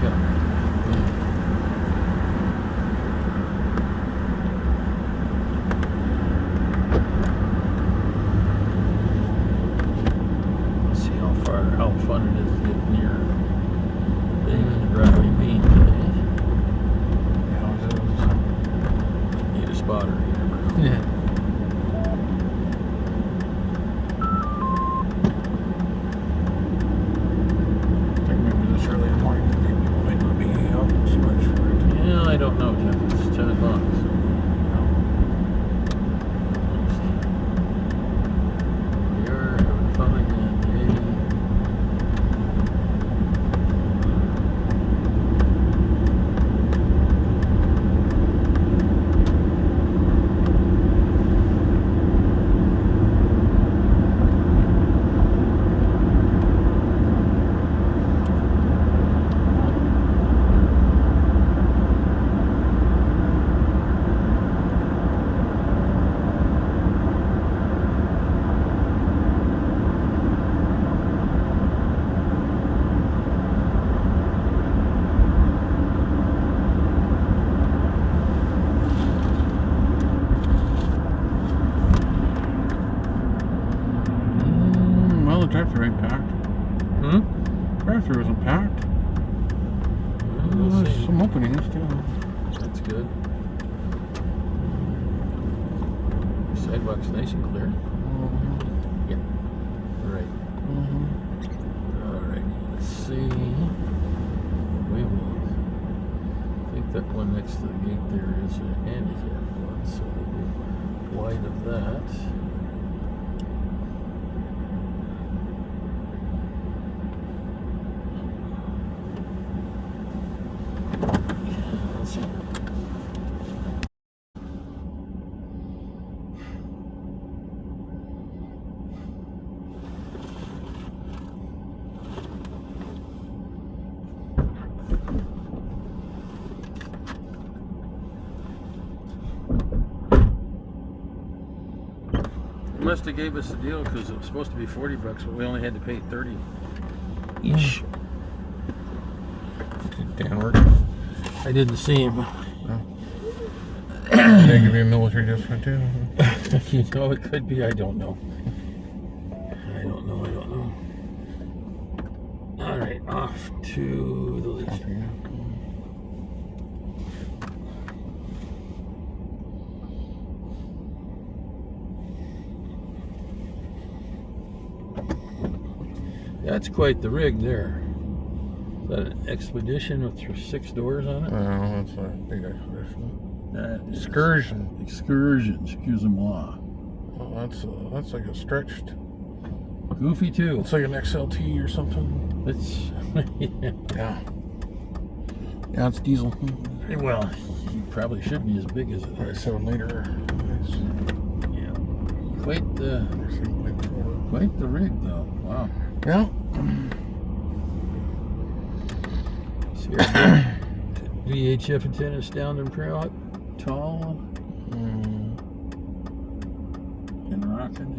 go. Let's see how fun it is to get near the driveway beam today. Need a spotter, you never know. Yeah. Yeah, I don't know, Jeff. It's 10 o'clock. So. We are having fun again, Well, the drive-thru ain't packed. Drive-thru isn't packed. We'll There's see. some openings too. That's good. Sidewalk's nice and clear. Yeah. Right. Alright. Let's see. We will. I think that one next to the gate there is a handicap one, so we'll be wide of that. Let's see. Must have gave us a deal because it was supposed to be $40, but we only had to pay 30 each. Did Dan work? I didn't see him. Did they give you a military discount too? You know, it could be. I don't know. I don't know. All right, off to the Legion. That's quite the rig there. Is that an Expedition with 6 doors on it? No, that's a big expedition. That is Excursion. Excursion, excusez-moi. Oh, that's like a stretched. Goofy too. It's like an XLT or something. It's Yeah. Yeah, it's diesel. well, you probably should be as big as it is. 7 liter. Nice. Yeah. Quite the rig though. Wow. Yeah. See our VHF antenna down and proud, tall and rocking.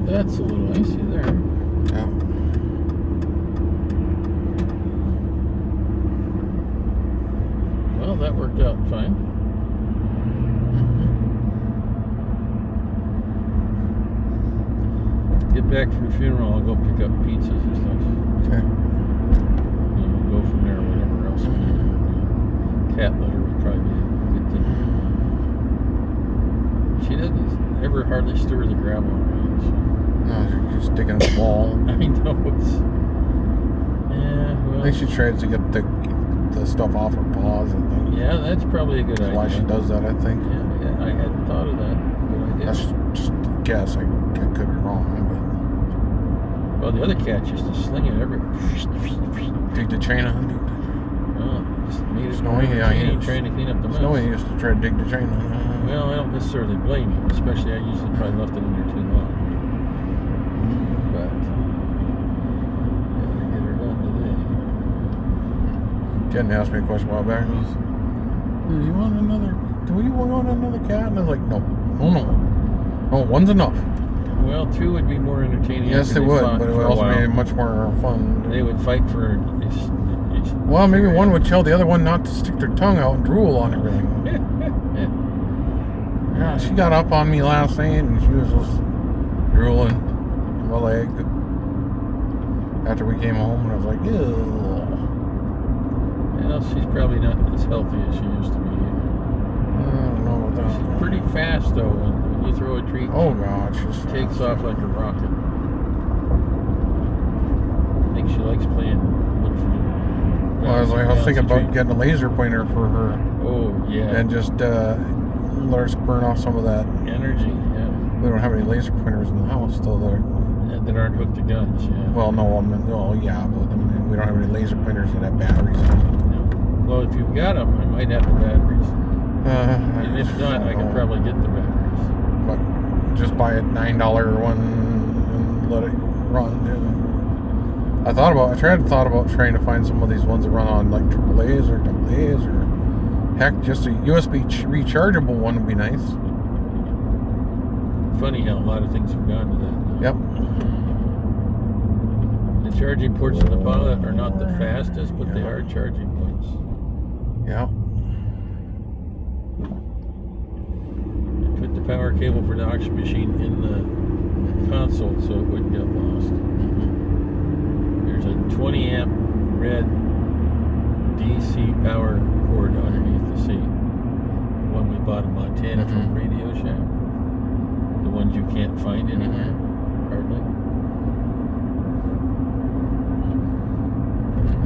That's a little icy there. Yeah. Well, that worked out fine. Get back from the funeral, I'll go pick up pizzas and stuff. Okay. And we'll go from there, whatever else we do. Cat litter would probably be a good thing. She doesn't ever hardly stir the gravel around. So. No, you're just digging up the wall. I know it's. Yeah, well. I think she tries to get the stuff off her paws and things. Yeah, that's probably a good idea. That's why she does that, I think. Yeah, I hadn't thought of that. Good idea. That's just a guess. I could be wrong, Well, the other cats used to sling it everywhere. but dig the chain on. Well, just made it Snowy, yeah, trying to clean up the mess. Snowy used to try to dig the chain on. Well, I don't necessarily blame you, especially I usually probably left it in there too long. But gotta get her done today. Jen asked me a question a while back. Do you want another? Do we want another cat? And I was like, no, no, one's enough. Well, 2 would be more entertaining. Yes, they would, but it would also be much more fun. They would fight for. Well, maybe one would tell the other one not to stick their tongue out and drool on everything. Yeah, she got up on me last night and she was just drooling on my leg after we came home, and I was like, ew. Well, she's probably not as healthy as she used to be. I don't know about that. She's pretty fast though. When you throw a treat, oh god, she's takes off like a rocket. I think she likes playing. Well, I was thinking about getting a laser pointer for her. Oh yeah. And just let her burn off some of that energy. Yeah. We don't have any laser pointers in the house, though. That aren't hooked to guns. Yeah. Well, no, yeah, but I mean, we don't have any laser pointers that have batteries. No. Well, if you've got them, I might have the batteries. And if not, I can probably get the batteries. But just buy a $9 one and let it run. Yeah. I thought about trying to find some of these ones that run on like AAA's or AA's or heck, just a USB rechargeable one would be nice. Funny how a lot of things have gone to that now. Yep. The charging ports in the pilot are not the fastest, but they are charging points. Yeah. Put the power cable for the auction machine in the console so it wouldn't get lost. There's a 20 amp red DC power cord underneath the seat. The one we bought in Montana from Radio Shack. The ones you can't find anywhere, hardly.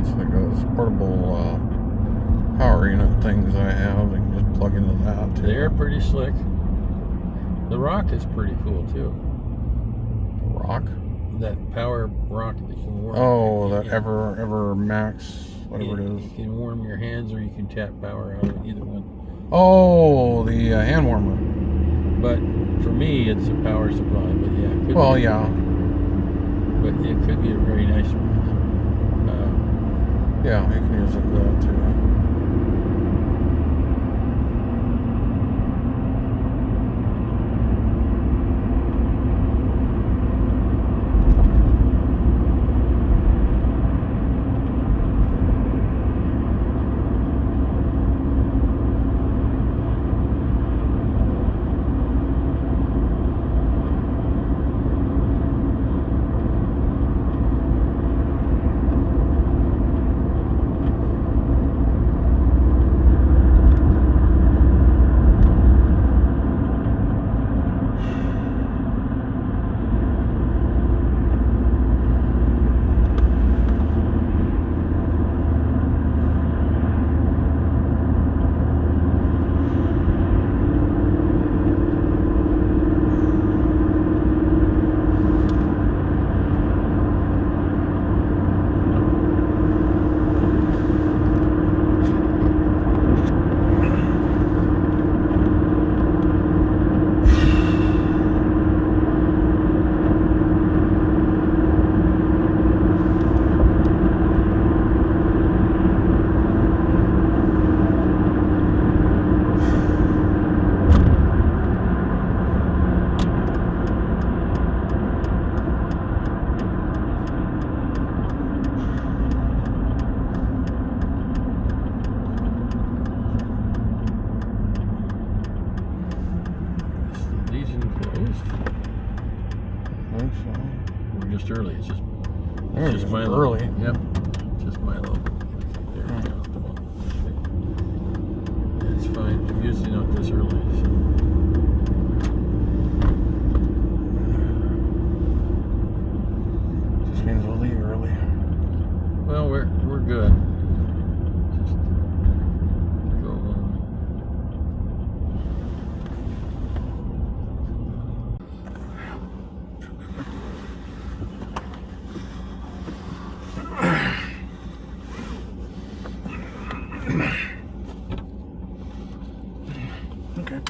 It's like those portable power unit things I have. I can just plug into that too. They're pretty slick. The rock is pretty cool too. Rock? That power rock that you can warm. Oh, that Ever Max, whatever it is. You can warm your hands or you can tap power out of either one. Oh, the hand warmer. But for me, it's a power supply. But yeah, it could well, be, yeah. But it could be a very nice one. Yeah, you can use it for that too. Early. It's just my early. Yep. Just Milo. There we go. It's fine. I'm usually not this early. So. Just means we'll leave early. Well, we're good. Just go home. Okay.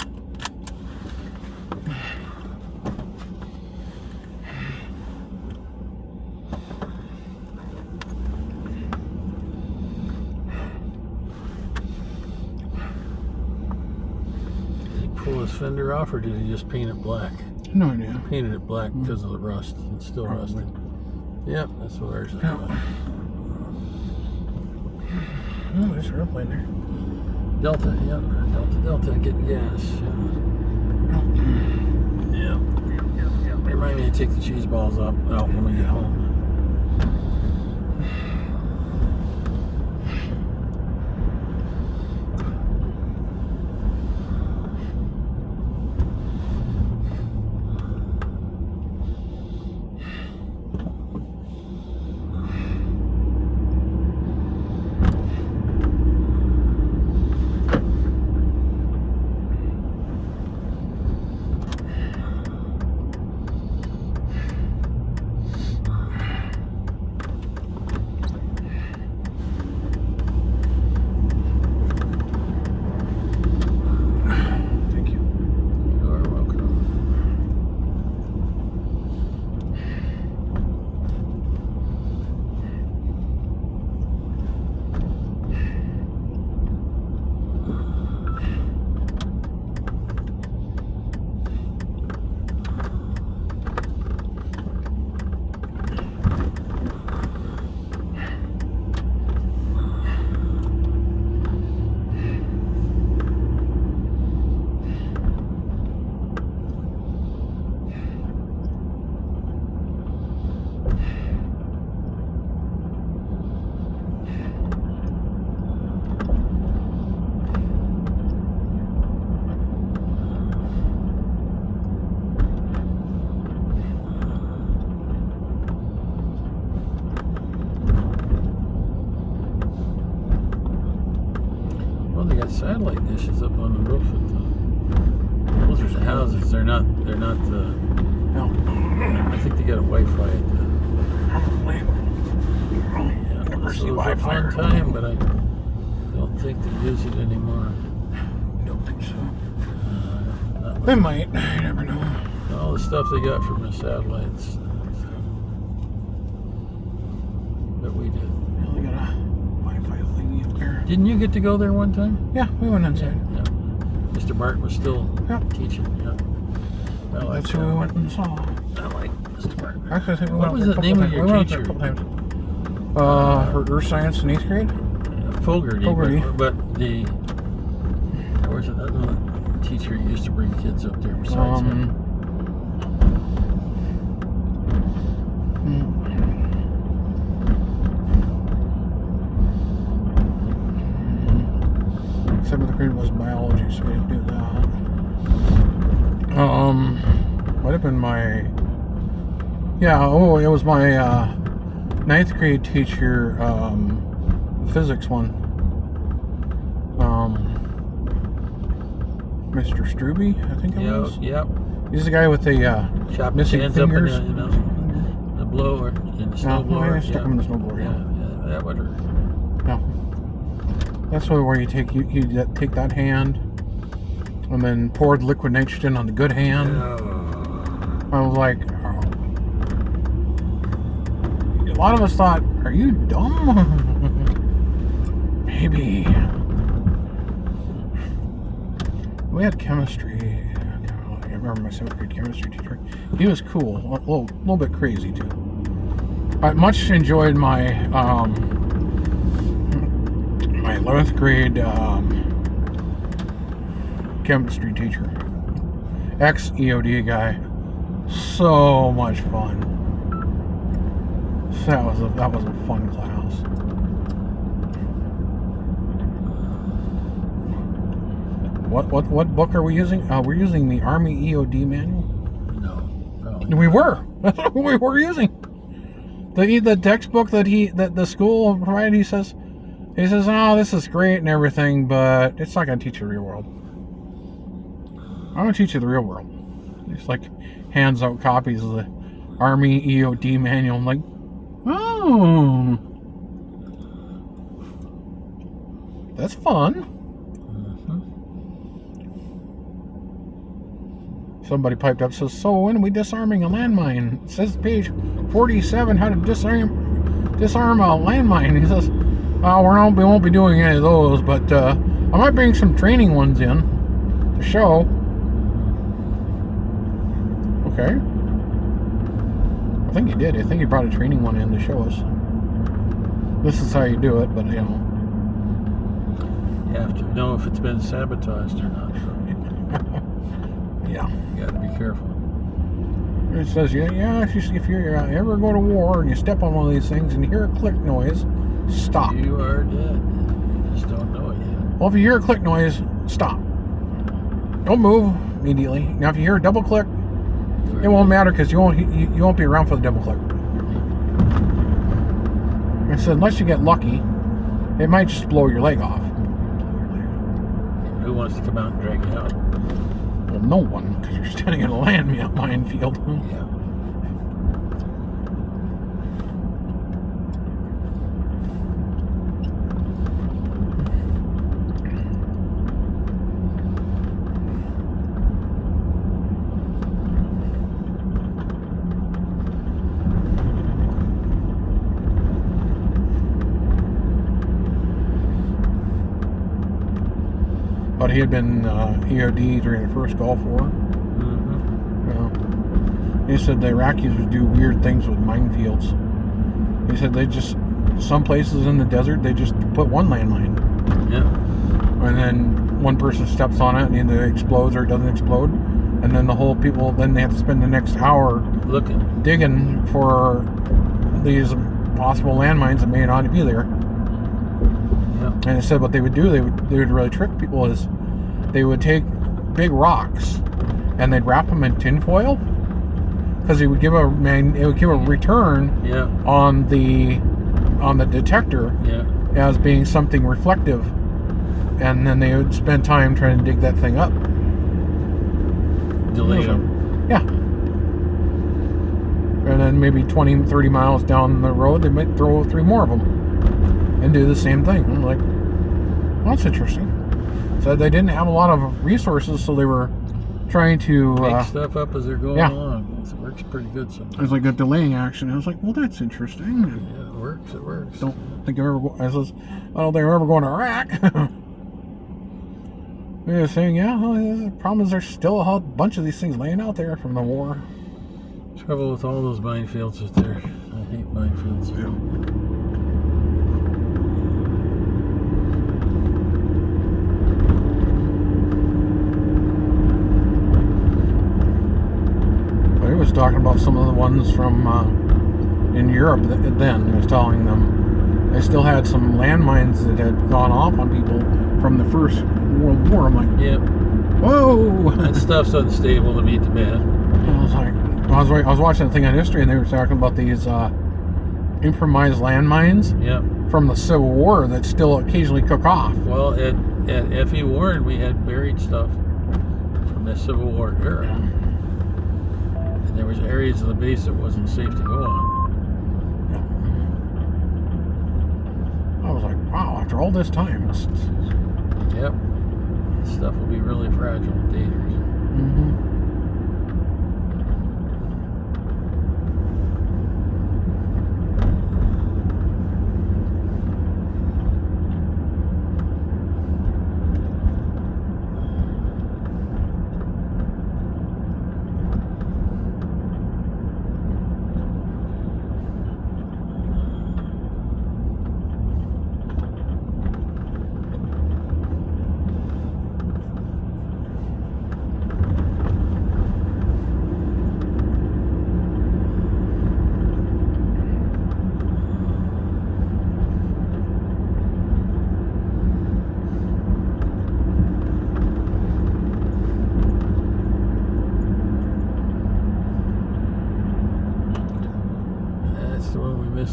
pull his fender off, or did he just paint it black? No idea. Painted it black because of the rust. It's still rusted. Yep, that's what ours is. Yeah. Oh, there's an airplane there. Delta, yep. Delta, getting gas. Yep. Remind me to take the cheese balls out when we get home. Well, they got satellite dishes up on the roof of those are the houses. They're not the. No. I think they got a Wi-Fi at the. Probably. Yeah, Never so see it was a Wi-Fi. fun time, but I don't think they use it anymore. Don't think so. Not They might. You never know. all the stuff they got from the satellites. But we did. We got a Wi-Fi thingy up there. Didn't you get to go there one time? Yeah, we went inside. Yeah. Mr. Martin was still teaching. Yeah. That's who we went and saw. I like Mr. Martin. Actually, I think we What went was up the there a name couple of your times. We went up there a teacher? couple times. Her Earth Science in 8th grade. Fogarty. Fogarty. But there was another teacher who used to bring kids up there besides him. Seventh grade was biology, so we didn't do that. Might have been my. Yeah, it was my 9th grade teacher, physics one. Mr. Struby, I think it was. Yep. He's the guy with the Chopping missing hands fingers. up in the blower, in the snow blower. I stuck him in the snowblower. Yeah, that would hurt. No. That's where you take take that hand and then pour the liquid nitrogen on the good hand. I was like, oh. A lot of us thought, are you dumb? Maybe. We had chemistry. I remember my 7th grade chemistry teacher. He was cool, a little bit crazy too. I much enjoyed my my 11th grade chemistry teacher, ex-EOD guy. So much fun. That was a fun class. What book are we using? We're using the Army EOD manual. No, probably. We were. That's what we were using. The textbook that the school provided. He says, oh, this is great and everything, but it's not going to teach you the real world. I'm going to teach you the real world. It's like hands out copies of the Army EOD manual. I'm like, oh, that's fun. Somebody piped up, says, so when are we disarming a landmine? It says page 47, how to disarm a landmine. He says, we won't be doing any of those, but I might bring some training ones in to show. Okay. I think he did. I think he brought a training one in to show us. This is how you do it, but you know. You have to know if it's been sabotaged or not. Yeah. You got to be careful. It says, yeah, if you ever go to war and you step on one of these things and you hear a click noise, stop. You are dead. You just don't know it yet. Well, if you hear a click noise, stop. Don't move immediately. Now, if you hear a double click, it won't matter because you won't be around for the double click. I said, unless you get lucky, it might just blow your leg off. Who wants to come out and drag you out? Well, no one, because you're standing in a minefield. Yeah. But he had been EOD during the first Gulf War. He said the Iraqis would do weird things with minefields. He said some places in the desert, they just put one landmine. Yeah. And then one person steps on it and either it explodes or it doesn't explode. And then the whole people, then they have to spend the next hour digging for these possible landmines that may not be there. Yeah. And it said what they would do, they would really trick people is they would take big rocks and they'd wrap them in tinfoil because it would give a return on the detector as being something reflective, and then they would spend time trying to dig that thing up. Delay them. Yeah. And then maybe 20, 30 miles down the road, they might throw 3 more of them and do the same thing. I'm like, well, that's interesting. So they didn't have a lot of resources, so they were trying to make stuff up as they're going along. It works pretty good sometimes. There's like a delaying action. I was like, well, that's interesting. Yeah, it works. It works. Don't think I don't think I'm ever going to Iraq. They're saying, well, the problem is there's still a bunch of these things laying out there from the war. Trouble with all those minefields is there. I hate minefields. Yeah. He was talking about some of the ones from in Europe then. He was telling them they still had some landmines that had gone off on people from the First World War. I'm like, yep. Whoa! That stuff's unstable to meet the man. I was like, I was watching a thing on history, and they were talking about these improvised landmines from the Civil War that still occasionally cook off. Well, at F.E. Warren, we had buried stuff from the Civil War era. Yeah. And there was areas of the base that wasn't safe to go on. Yeah. I was like, wow, after all this time. Yep. This stuff will be really fragile and dangerous. Mm-hmm.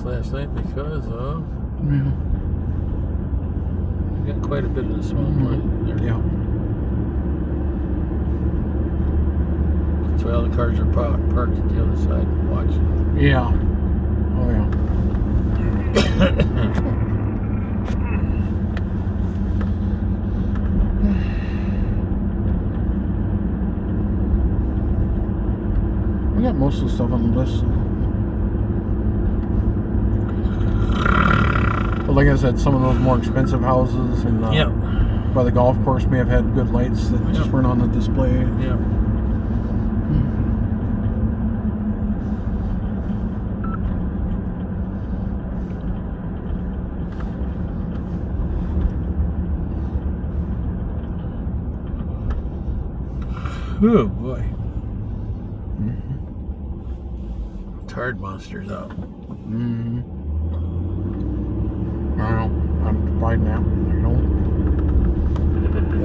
Last night because of we got quite a bit of the small plane there. Yeah. That's why all the cars are parked at the other side watching. Yeah. Oh yeah. We got most of the stuff on the list. But like I said, some of those more expensive houses and by the golf course may have had good lights that just weren't on the display. Yeah. Oh boy. Tard monster's out. Well, I'm fine now. You know,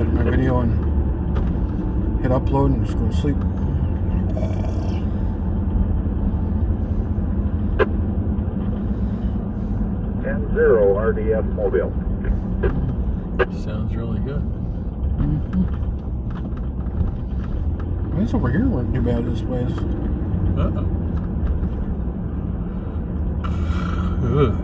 edit my video and hit upload and just go to sleep. 10-0 RDF Mobile. Sounds really good. This over here weren't too bad this place. Ugh.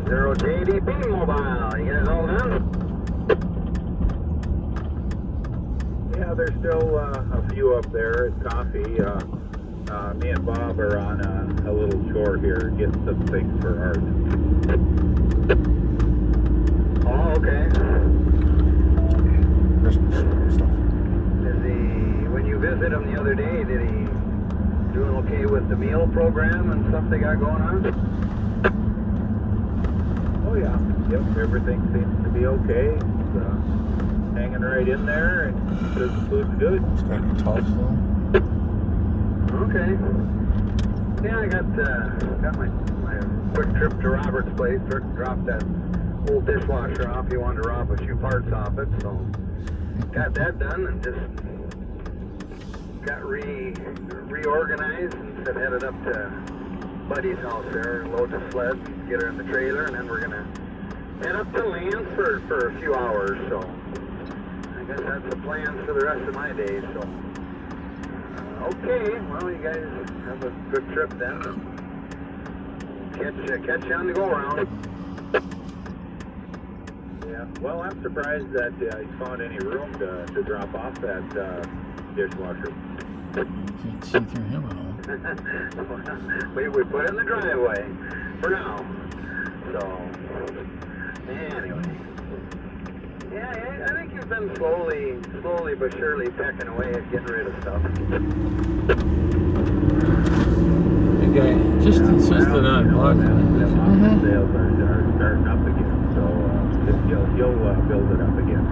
0 JDP Mobile. You guys all done? Yeah, there's still a few up there at coffee. Me and Bob are on a little chore here, getting some things for art. Oh, okay. Christmas stuff. When you visited him the other day, did he doing okay with the meal program and stuff they got going on? Oh yeah, yep, everything seems to be okay. It's, hanging right in there, and the food's good. It's gotta be tough though. Okay. Yeah, I got my quick trip to Robert's place. Dropped that old dishwasher off. He wanted to rob a few parts off it, so got that done and just got reorganized and headed up to Buddy's house there, load the sled, get her in the trailer, and then we're gonna head up to Lansford for a few hours. So I guess that's the plan for the rest of my day. So okay, well you guys have a good trip then. Catch you on the go around. Yeah, well I'm surprised that you found any room to drop off that dishwasher. You can't see through him at all. we put in the driveway for now. So anyway, yeah, I think you've been slowly but surely pecking away at getting rid of stuff. The guy just insisted on blocking it. Sales are starting up again, so you'll build it up again.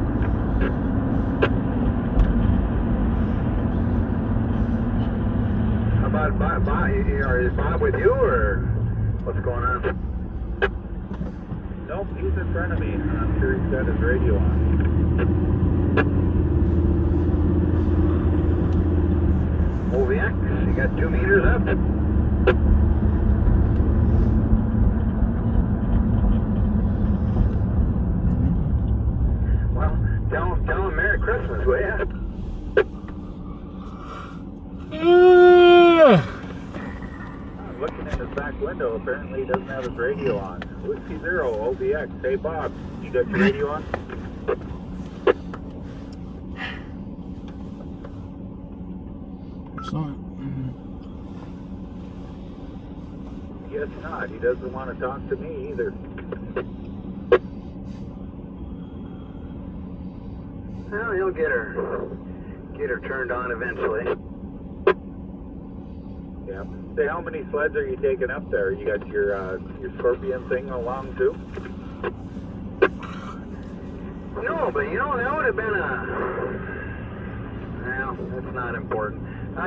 About Bob, is Bob with you, or what's going on? Nope, he's in front of me. I'm sure he's got his radio on. OVX, you got 2 meters up? Well, tell him Merry Christmas, will ya? Looking in his back window, apparently he doesn't have his radio on. Whiskey Zero, OBX. Hey Bob, you got your radio on? It's not. Guess not. He doesn't want to talk to me either. Well, he'll get her turned on eventually. Yeah. Say, how many sleds are you taking up there? You got your Scorpion thing along too? No, but you know, that would have been well, that's not important.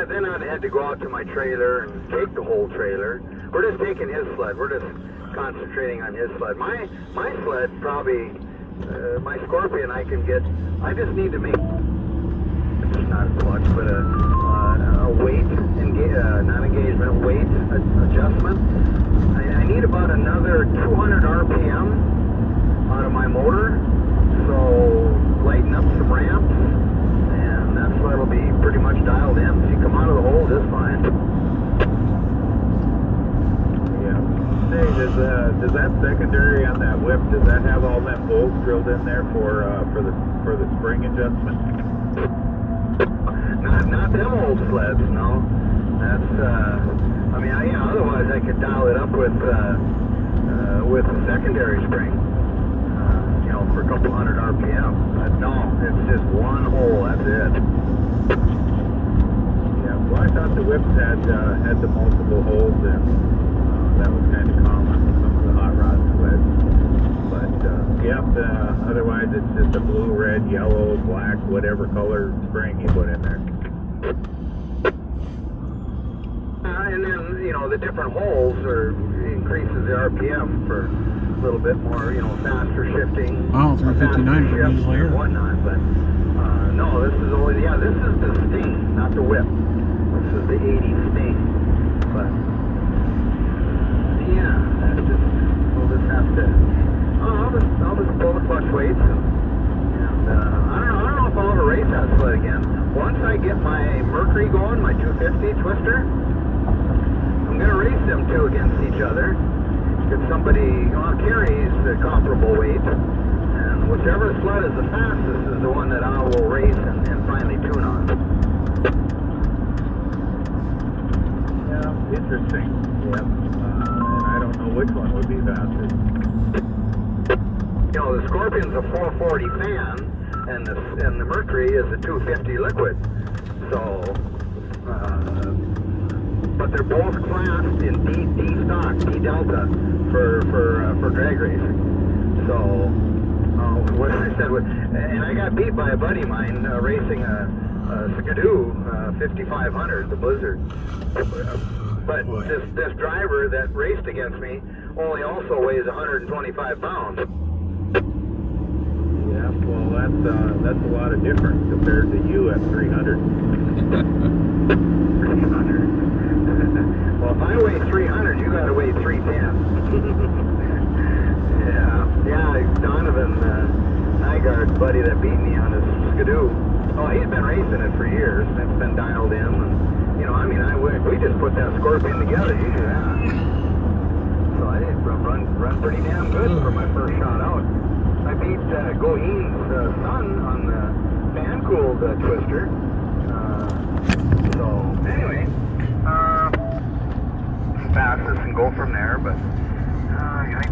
Then I'd had to go out to my trailer and take the whole trailer. We're just taking his sled. We're just concentrating on his sled. My sled probably, my Scorpion I just need to make, it's not a clutch, but a weight, not engagement, weight adjustment. I need about another 200 RPM out of my motor, so lighten up some ramps, and that sled will be pretty much dialed in. So you come out of the hole just fine. Yeah. Hey, does that secondary on that whip, does that have all them bolts drilled in there for the spring adjustment? Not them old sleds, no. That's I mean, yeah. Otherwise, I could dial it up with a secondary spring, for a couple hundred RPM. But no, it's just one hole. That's it. Yeah. Well, I thought the whips had the multiple holes in. That was kind of common with some of the hot rod sleds. But otherwise it's just a blue, red, yellow, black, whatever color spring you put in there. And then, you know, the different holes increases the RPM for a little bit more, you know, faster shifting. Oh, 359 for diesel here. And whatnot, but no, this is only, this is the Sting, not the Whip. This is the 80 Sting. But, yeah, that's just, we'll just have to, I'll just pull the clutch weights and I don't know if I'll ever race that sled again. Once I get my Mercury going, my 250 Twister, I'm going to race them two against each other. If somebody carries the comparable weight, and whichever sled is the fastest is the one that I will race and finally tune on. Yeah, interesting. Yep. And I don't know which one would be fastest. You know, the Scorpion's a 440 fan, and the Mercury is a 250 liquid. So, but they're both classed in D stock, D delta for drag racing. So, what I said was, and I got beat by a buddy of mine racing a Skidoo 5500, the Blizzard. But this driver that raced against me only also weighs 125 pounds. Yeah, well, that's a lot of difference compared to you at 300. 300. Well, if I weigh 300, you got to weigh 310. Yeah, Donovan Nygaard's buddy that beat me on his Skidoo. Oh, he's been racing it for years. It's been dialed in, and you know, I mean, we just put that Scorpion together. You do that. So I did run pretty damn good for my first shot out. I beat Goheen's son on the fan-cooled Twister. So anyway, fastest and go from there. But I